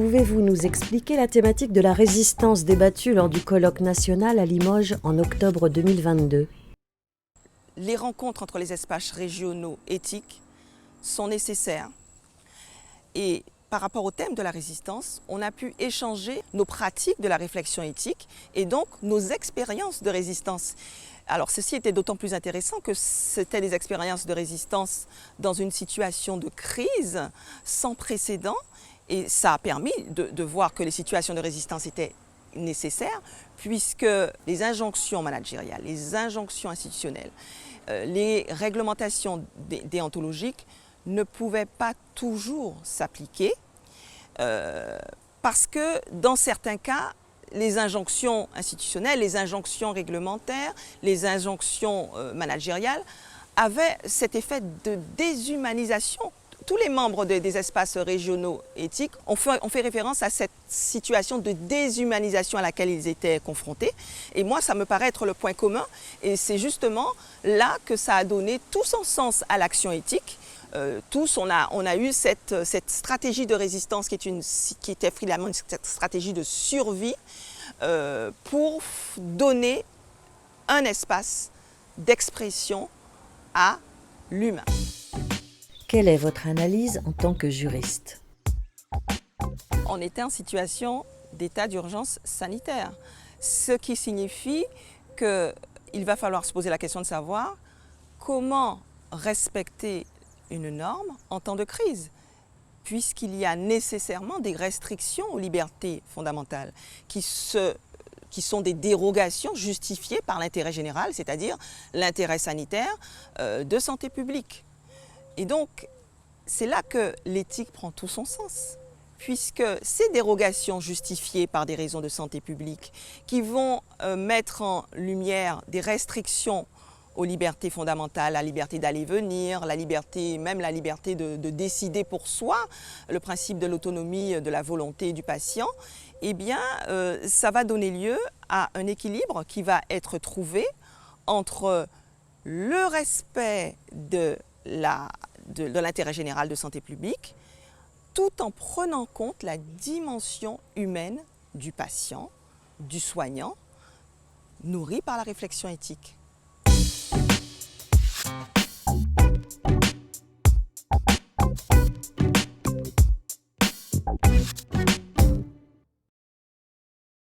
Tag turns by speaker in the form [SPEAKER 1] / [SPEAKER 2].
[SPEAKER 1] Pouvez-vous nous expliquer la thématique de la résistance débattue lors du colloque national à Limoges en octobre 2022?
[SPEAKER 2] Les rencontres entre les espaces régionaux éthiques sont nécessaires. Et par rapport au thème de la résistance, on a pu échanger nos pratiques de la réflexion éthique et donc nos expériences de résistance. Alors ceci était d'autant plus intéressant que c'était des expériences de résistance dans une situation de crise sans précédent et ça a permis de voir que les situations de résistance étaient nécessaires puisque les injonctions managériales, les injonctions institutionnelles, les réglementations déontologiques ne pouvaient pas toujours s'appliquer parce que dans certains cas, les injonctions institutionnelles, les injonctions réglementaires, les injonctions managériales avaient cet effet de déshumanisation. Tous les membres des espaces régionaux éthiques ont fait référence à cette situation de déshumanisation à laquelle ils étaient confrontés. Et moi, ça me paraît être le point commun. Et c'est justement là que ça a donné tout son sens à l'action éthique. Tous, on a eu cette stratégie de résistance qui était finalement une stratégie de survie pour donner un espace d'expression à l'humain.
[SPEAKER 1] Quelle est votre analyse en tant que juriste?
[SPEAKER 2] On était en situation d'état d'urgence sanitaire, ce qui signifie qu'il va falloir se poser la question de savoir comment respecter une norme en temps de crise, puisqu'il y a nécessairement des restrictions aux libertés fondamentales qui sont des dérogations justifiées par l'intérêt général, c'est-à-dire l'intérêt sanitaire de santé publique. Et donc, c'est là que l'éthique prend tout son sens, puisque ces dérogations justifiées par des raisons de santé publique qui vont mettre en lumière des restrictions aux libertés fondamentales, la liberté d'aller venir, même la liberté de décider pour soi, le principe de l'autonomie de la volonté du patient, eh bien, ça va donner lieu à un équilibre qui va être trouvé entre le respect de l'intérêt général de santé publique, tout en prenant en compte la dimension humaine du patient, du soignant, nourri par la réflexion éthique.